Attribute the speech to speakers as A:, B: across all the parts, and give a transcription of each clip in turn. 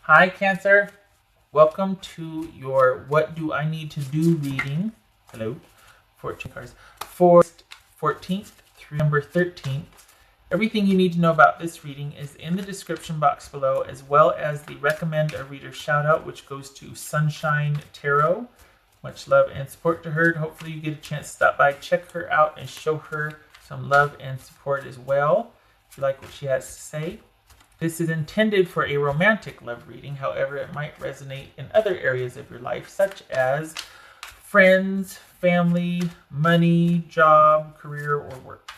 A: Hi, Cancer. Welcome to your What Do I Need to Do reading. Hello. 14 cards. For 14th through number 13th. Everything you need to know about this reading is in the description box below, as well as the recommend a reader shout out, which goes to Sunshine Tarot. Much love and support to her. Hopefully you get a chance to stop by, check her out, and show her some love and support as well, if you like what she has to say. This is intended for a romantic love reading. However, it might resonate in other areas of your life, such as friends, family, money, job, career, or work.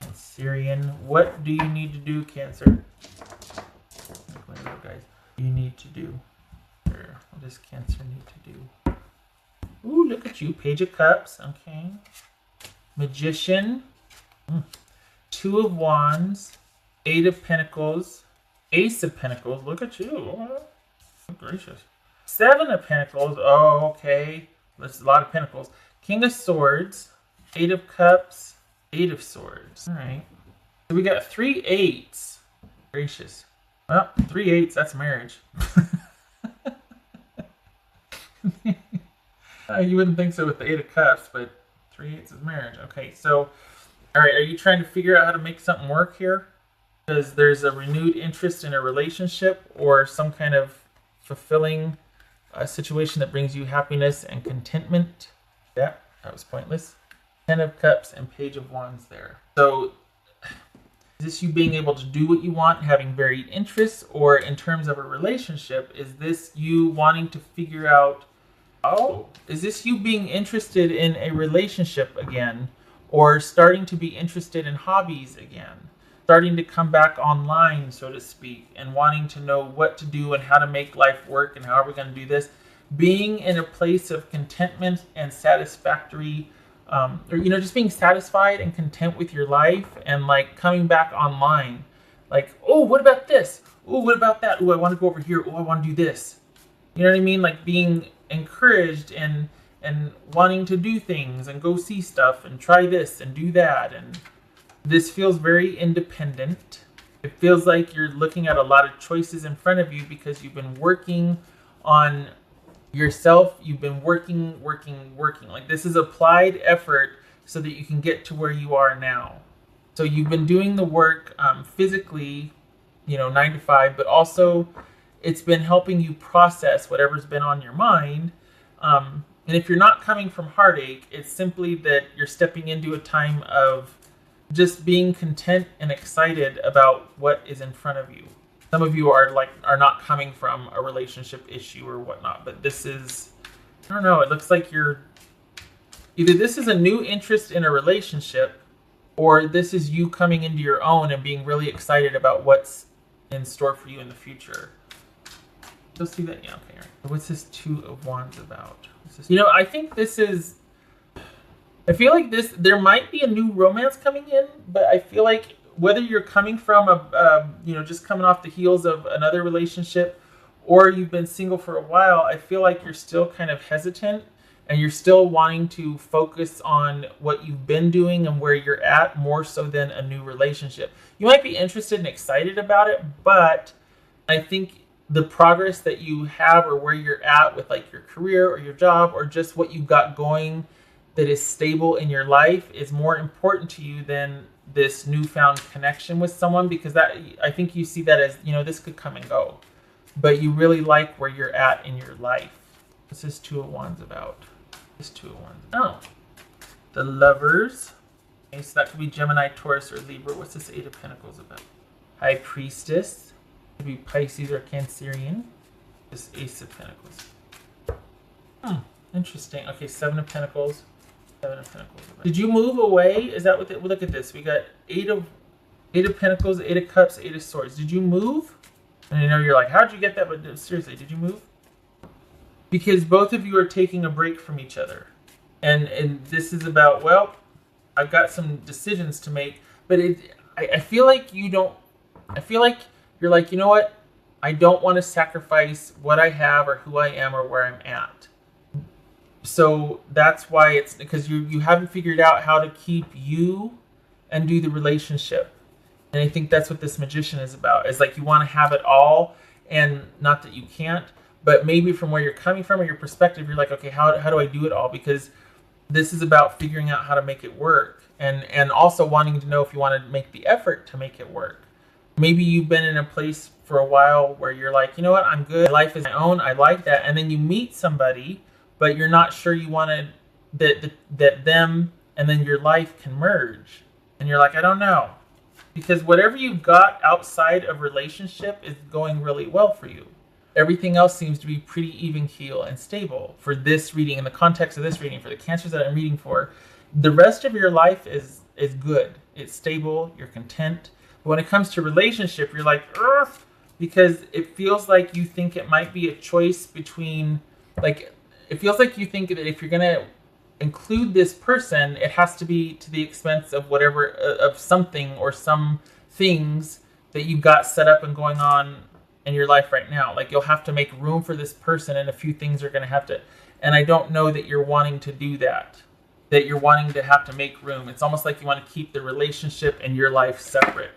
A: And Syrian, what do you need to do, Cancer? Guys, you need to do. What does Cancer need to do? Ooh, look at you. Page of Cups. Okay. Magician. Two of Wands. Eight of Pentacles. Ace of Pentacles. Look at you. Oh, gracious. Seven of Pentacles. Oh, okay. That's a lot of Pentacles. King of Swords. Eight of Cups. Eight of Swords. All right. So we got 3 8s. Gracious. Well, 3 8s. That's marriage. You wouldn't think so with the 8 of Cups, but 3 8s is marriage. Okay, so, all right. Are you trying to figure out how to make something work here? Because there's a renewed interest in a relationship or some kind of fulfilling situation that brings you happiness and contentment. Yeah, that was pointless. 10 of Cups and Page of Wands there. So is this you being able to do what you want, having varied interests, or in terms of a relationship, is this you wanting to figure out, is this you being interested in a relationship again, or starting to be interested in hobbies again? Starting to come back online, so to speak, and wanting to know what to do and how to make life work and how are we going to do this. Being in a place of contentment and satisfactory, or, just being satisfied and content with your life, and like coming back online. Like, oh, what about this? Oh, what about that? Oh, I want to go over here. Oh, I want to do this. You know what I mean? Like being encouraged and wanting to do things and go see stuff and try this and do that. And this feels very independent. It feels like you're looking at a lot of choices in front of you because you've been working on yourself. You've been working. Like this is applied effort so that you can get to where you are now. So you've been doing the work physically, 9 to 5, but also it's been helping you process whatever's been on your mind. And if you're not coming from heartache, it's simply that you're stepping into a time of just being content and excited about what is in front of you. Some of you are not coming from a relationship issue or whatnot, but this is, I don't know, it looks like you're, either this is a new interest in a relationship, or this is you coming into your own and being really excited about what's in store for you in the future. You'll see that, yeah, okay. Right. What's this 2 of Wands about? I think this is, I feel like there might be a new romance coming in, but I feel like whether you're coming from just coming off the heels of another relationship, or you've been single for a while, I feel like you're still kind of hesitant and you're still wanting to focus on what you've been doing and where you're at more so than a new relationship. You might be interested and excited about it, but I think the progress that you have or where you're at with like your career or your job or just what you've got going that is stable in your life is more important to you than this newfound connection with someone, because that, I think you see that as, this could come and go, but you really like where you're at in your life. What's this 2 of Wands about? This 2 of Wands. Oh, the Lovers. Okay, so that could be Gemini, Taurus, or Libra. What's this 8 of Pentacles about? High Priestess. Could be Pisces or Cancerian. This Ace of Pentacles. Interesting. Okay, 7 of Pentacles. 7 of Pentacles. Did you move away? Is that what? Look at this. We got 8 of Pentacles, 8 of Cups, 8 of Swords. Did you move? And I know you're like, how'd you get that? But seriously, did you move? Because both of you are taking a break from each other, and this is about, well, I've got some decisions to make, but I feel like you don't. I feel like you're like, you know what? I don't want to sacrifice what I have or who I am or where I'm at. So that's why it's because you haven't figured out how to keep you and do the relationship. And I think that's what this Magician is about. Is like you want to have it all And not that you can't, but maybe from where you're coming from or your perspective, you're like, okay, how do I do it all? Because this is about figuring out how to make it work, and also wanting to know if you want to make the effort to make it work. Maybe you've been in a place for a while where you're like, you know what, I'm good. Life is my own. I like that. And then you meet somebody, but you're not sure you want to that them and then your life can merge. And you're like, I don't know. Because whatever you've got outside of relationship is going really well for you. Everything else seems to be pretty even keel and stable for this reading, in the context of this reading, for the cancers that I'm reading for. The rest of your life is good. It's stable. You're content. But when it comes to relationship, you're like, ugh, because it feels like you think it might be a choice between, like, it feels like you think that if you're going to include this person, it has to be to the expense of whatever, of something or some things that you've got set up and going on in your life right now. Like, you'll have to make room for this person, and a few things are going to have to, and I don't know that you're wanting to do that you're wanting to have to make room. It's almost like you want to keep the relationship and your life separate,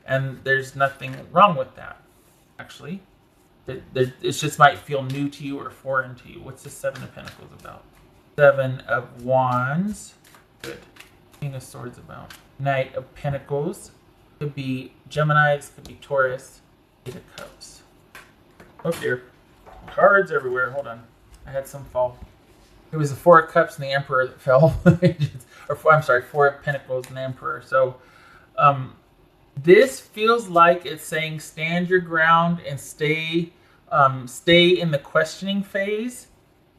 A: and there's nothing wrong with that, actually. It just might feel new to you or foreign to you. What's the Seven of Pentacles about? Seven of Wands. Good. King of Swords about. Knight of Pentacles. Could be Geminis, could be Taurus. Eight of Cups. Oh dear. Cards everywhere. Hold on. I had some fall. It was the Four of Cups and the Emperor that fell. I'm sorry, Four of Pentacles and the Emperor. So, this feels like it's saying stand your ground and stay in the questioning phase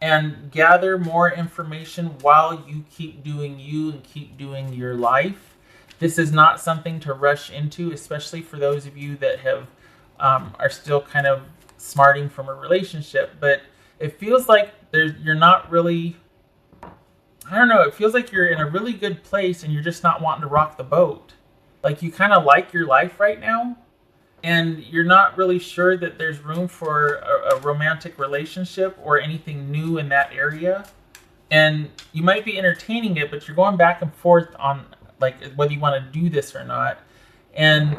A: and gather more information while you keep doing you and keep doing your life. This is not something to rush into, especially for those of you that have are still kind of smarting from a relationship. But it feels like you're not really, I don't know, it feels like you're in a really good place and you're just not wanting to rock the boat. Like, you kind of like your life right now, and you're not really sure that there's room for a romantic relationship or anything new in that area. And you might be entertaining it, but you're going back and forth on, like, whether you want to do this or not. And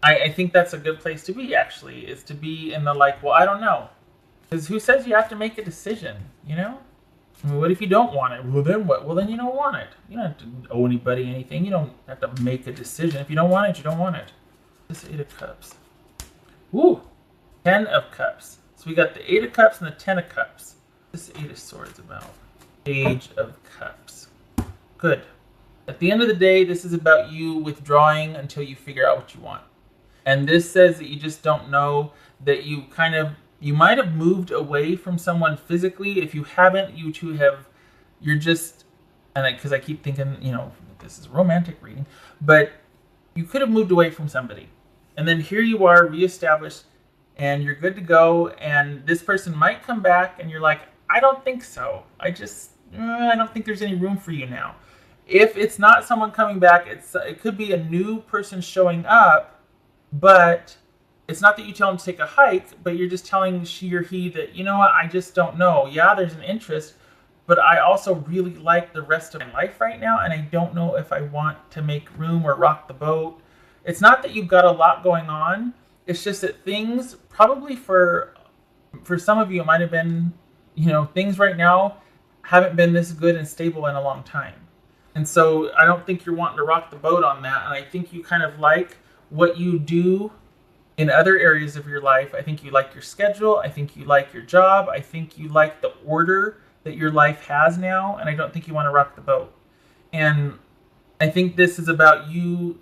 A: I think that's a good place to be, actually, is to be in the, like, well, I don't know. Because who says you have to make a decision, you know? I mean, what if you don't want it? Well, then what? Well, then you don't want it. You don't have to owe anybody anything. You don't have to make a decision. If you don't want it, you don't want it. This Eight of Cups. Ooh, 10 of Cups. So we got the 8 of Cups and the 10 of Cups. This Eight of Swords about. Page of Cups. Good. At the end of the day, this is about you withdrawing until you figure out what you want. And this says that you just don't know, that you might have moved away from someone physically. If you haven't, you're just, and because I keep thinking, you know, this is a romantic reading, but you could have moved away from somebody. And then here you are, reestablished, and you're good to go, and this person might come back, and you're like, I don't think so. I don't think there's any room for you now. If it's not someone coming back, it could be a new person showing up, but it's not that you tell them to take a hike, but you're just telling she or he that, you know what, I just don't know. Yeah, there's an interest, but I also really like the rest of my life right now, and I don't know if I want to make room or rock the boat. It's not that you've got a lot going on. It's just that things, probably for some of you, it might have been, you know, things right now haven't been this good and stable in a long time. And so I don't think you're wanting to rock the boat on that. And I think you kind of like what you do in other areas of your life. I think you like your schedule. I think you like your job. I think you like the order that your life has now. And I don't think you want to rock the boat. And I think this is about you,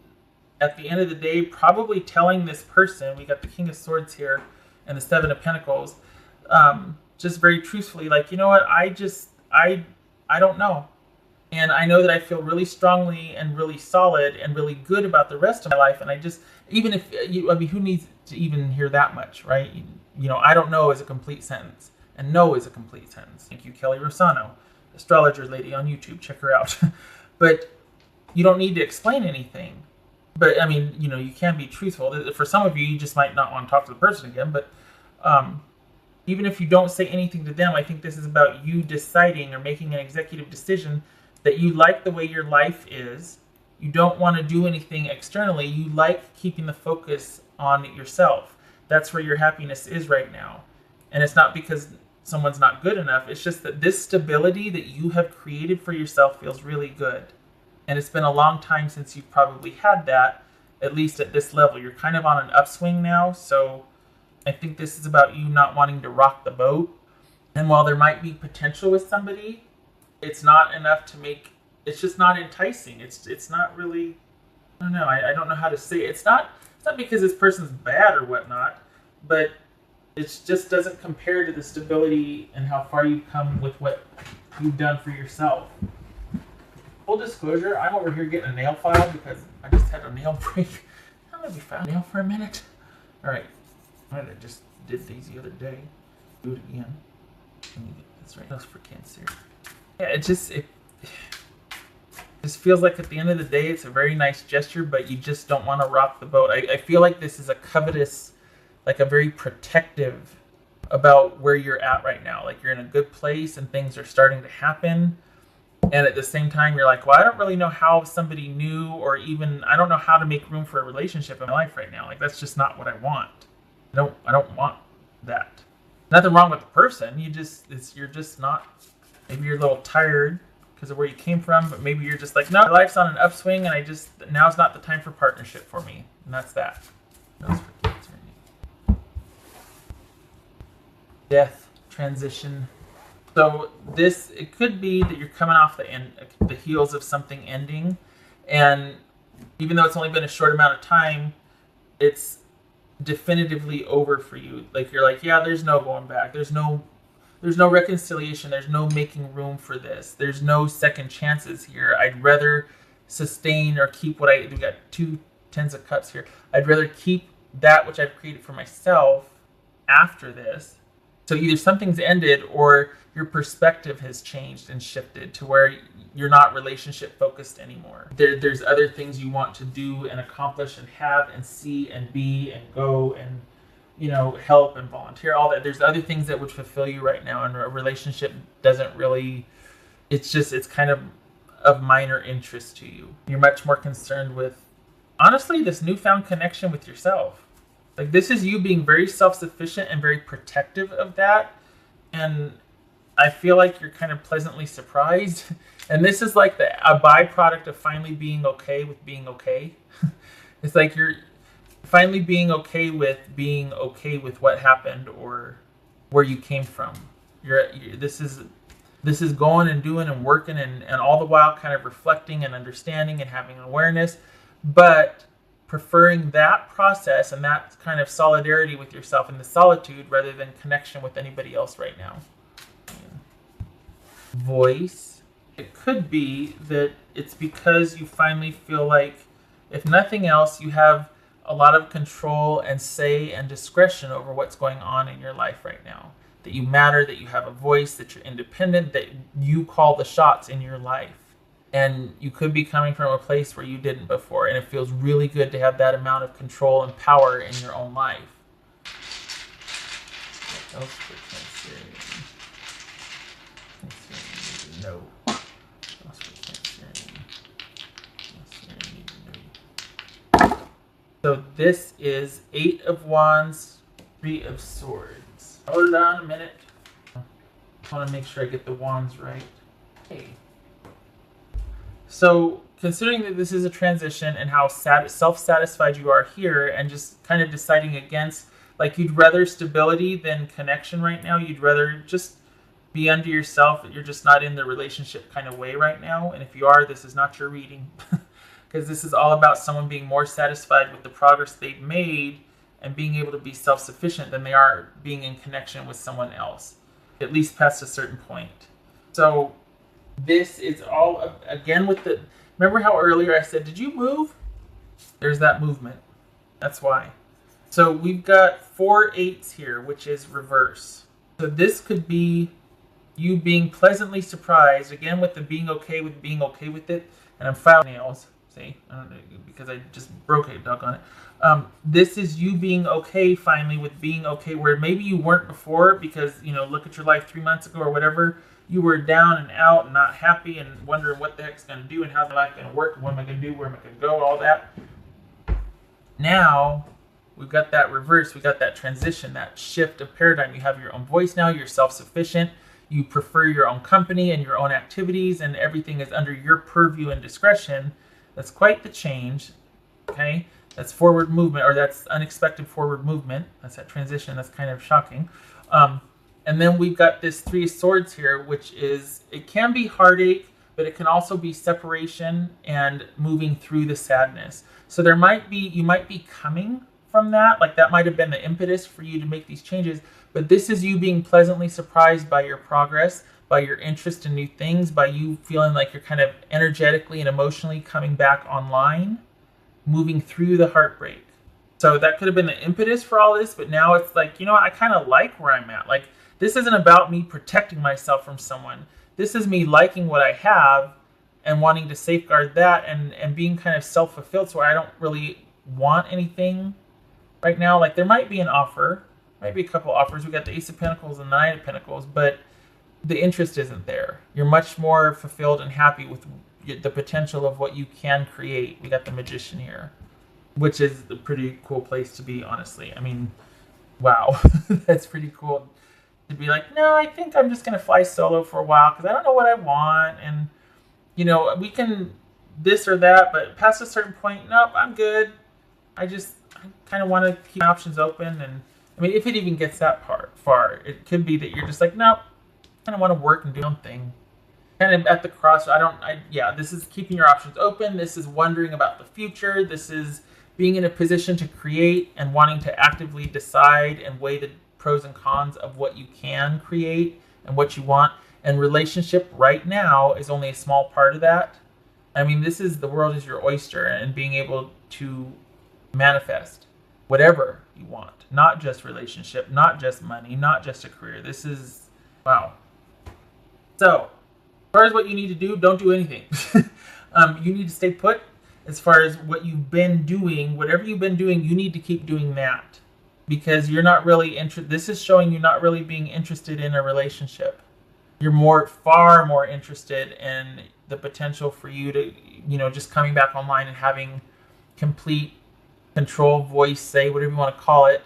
A: at the end of the day, probably telling this person, we got the King of Swords here and the Seven of Pentacles, just very truthfully, like, you know what, I don't know. And I know that I feel really strongly and really solid and really good about the rest of my life. And I just, even if, who needs to even hear that much, right? You know, I don't know is a complete sentence. And no is a complete sentence. Thank you, Kelly Rosano, astrologer lady on YouTube. Check her out. But you don't need to explain anything. But, I mean, you know, you can be truthful. For some of you, you just might not want to talk to the person again. But even if you don't say anything to them, I think this is about you deciding or making an executive decision that you like the way your life is. You don't want to do anything externally. You like keeping the focus on yourself. that's where your happiness is right now. And it's not because someone's not good enough. It's just that this stability that you have created for yourself feels really good. And it's been a long time since you've probably had that, at least at this level. You're kind of on an upswing now. So I think this is about you not wanting to rock the boat. And while there might be potential with somebody, it's not enough to make, it's just not enticing. It's not really, I don't know. I don't know how to say it. It's not because this person's bad or whatnot, but it just doesn't compare to the stability and how far you've come with what you've done for yourself. Full disclosure, I'm over here getting a nail file because I just had a nail break. I'm going to be file nail for a minute. All right. I just did these the other day. Do it again. That's right. That's for Cancer. Yeah, it just feels like at the end of the day, it's a very nice gesture, but you just don't want to rock the boat. I feel like this is a covetous, like a very protective about where you're at right now. Like you're in a good place and things are starting to happen. And at the same time, you're like, well, I don't really know how somebody new, or even, I don't know how to make room for a relationship in my life right now. Like that's just not what I want. I don't want that. Nothing wrong with the person. You're just not, maybe you're a little tired because of where you came from, but maybe you're just like, no, my life's on an upswing and now's not the time for partnership for me. And that's that. That's for Cancer. Death, transition. So it could be that you're coming off the heels of something ending, and even though it's only been a short amount of time, it's definitively over for you. Like you're like, yeah, there's no going back. There's no reconciliation. There's no making room for this. There's no second chances here. I'd rather sustain or keep we got 2 tens of cups here. I'd rather keep that which I've created for myself after this. So either something's ended or your perspective has changed and shifted to where you're not relationship focused anymore. There's other things you want to do and accomplish and have and see and be and go and, help and volunteer, all that. There's other things that would fulfill you right now, and a relationship doesn't really, it's kind of minor interest to you. You're much more concerned with, honestly, this newfound connection with yourself. Like this is you being very self-sufficient and very protective of that. And I feel like you're kind of pleasantly surprised. And this is like a byproduct of finally being okay with being okay. It's like you're finally being okay with what happened or where you came from. This is going and doing and working and all the while kind of reflecting and understanding and having awareness, but preferring that process and that kind of solidarity with yourself in the solitude rather than connection with anybody else right now. Voice. It could be that it's because you finally feel like, if nothing else, you have a lot of control and say and discretion over what's going on in your life right now. That you matter, that you have a voice, that you're independent, that you call the shots in your life. And you could be coming from a place where you didn't before, and it feels really good to have that amount of control and power in your own life. What else for Cancerian? Cancerian need to know. What else for Cancerian? Cancerian need to know. So this is 8 of Wands, 3 of Swords. Hold on a minute. I want to make sure I get the wands right. Okay. So, considering that this is a transition and how self-satisfied you are here, and just kind of deciding against, like you'd rather stability than connection right now, you'd rather just be unto yourself, that you're just not in the relationship kind of way right now. And if you are, this is not your reading. Because this is all about someone being more satisfied with the progress they've made and being able to be self-sufficient than they are being in connection with someone else, at least past a certain point. So, this is all, again, with the... Remember how earlier I said, did you move? There's that movement. That's why. So we've got 4 8s here, which is reverse. So this could be you being pleasantly surprised, again, with the being okay with it. And I'm filing nails, see? Because I just broke it, doggone it. This is you being okay, finally, with being okay, where maybe you weren't before because, look at your life 3 months ago or whatever. You were down and out and not happy and wondering what the heck's going to do and how's my life going to work, what am I going to do, where am I going to go, all that. Now, we've got that reverse, we got that transition, that shift of paradigm. You have your own voice now, you're self-sufficient, you prefer your own company and your own activities, and everything is under your purview and discretion. That's quite the change, okay? That's forward movement, or that's unexpected forward movement. That's that transition. That's kind of shocking. And then we've got this Three of Swords here, which is, it can be heartache, but it can also be separation and moving through the sadness. So you might be coming from that, like that might have been the impetus for you to make these changes, but this is you being pleasantly surprised by your progress, by your interest in new things, by you feeling like you're kind of energetically and emotionally coming back online, moving through the heartbreak. So that could have been the impetus for all this, but now it's like, you know what, I kind of like where I'm at. Like, this isn't about me protecting myself from someone. This is me liking what I have and wanting to safeguard that, and being kind of self-fulfilled, so I don't really want anything right now. Like, there might be an offer, might be a couple offers. We got the Ace of Pentacles and the Knight of Pentacles, but the interest isn't there. You're much more fulfilled and happy with the potential of what you can create. We got the Magician here, which is a pretty cool place to be, honestly. I mean, wow, that's pretty cool to be like, no, I think I'm just going to fly solo for a while because I don't know what I want. And, you know, we can this or that, but past a certain point, nope, I'm good. I kind of want to keep my options open. And I mean, if it even gets that far, it could be that you're just like, nope, I kind of want to work and do my own thing. Kind of at the cross, this is keeping your options open. This is wondering about the future. This is being in a position to create and wanting to actively decide and weigh the pros and cons of what you can create and what you want. And relationship right now is only a small part of that. I mean, the world is your oyster, and being able to manifest whatever you want, not just relationship, not just money, not just a career. This is, wow. So, as far as what you need to do, don't do anything. You need to stay put. As far as what you've been doing, whatever you've been doing, you need to keep doing that, because you're not really interested. This is showing you not really being interested in a relationship. You're far more interested in the potential for you to, just coming back online and having complete control, voice, say, whatever you want to call it,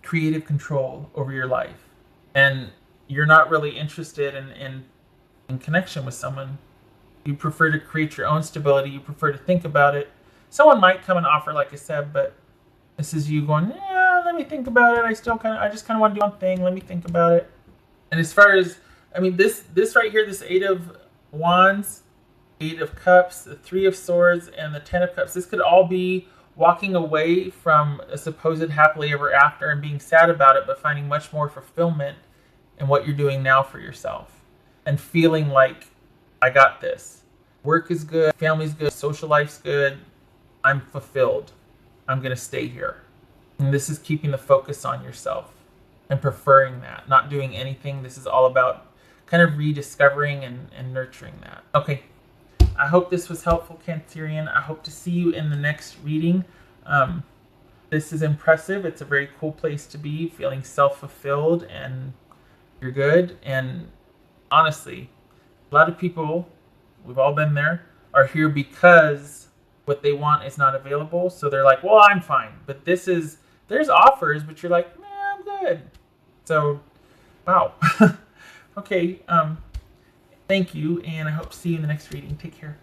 A: creative control over your life. And you're not really interested in connection with someone. You prefer to create your own stability. You prefer to think about it. Someone might come and offer, like I said, but this is you going, yeah, let me think about it. I just kind of want to do one thing. Let me think about it. And as far as, I mean, this right here, this Eight of Wands, Eight of Cups, the Three of Swords, and the Ten of Cups, this could all be walking away from a supposed happily ever after and being sad about it, but finding much more fulfillment in what you're doing now for yourself. And feeling like, I got this. Work is good, family's good, social life's good. I'm fulfilled. I'm going to stay here. And this is keeping the focus on yourself and preferring that, not doing anything. This is all about kind of rediscovering and nurturing that. Okay, I hope this was helpful, Cancerian. I hope to see you in the next reading. This is impressive. It's a very cool place to be, feeling self-fulfilled, and you're good. And honestly, a lot of people, we've all been there, are here because what they want is not available. So they're like, well, I'm fine. But there's offers, but you're like, man, I'm good. So, wow. Okay, thank you, and I hope to see you in the next reading. Take care.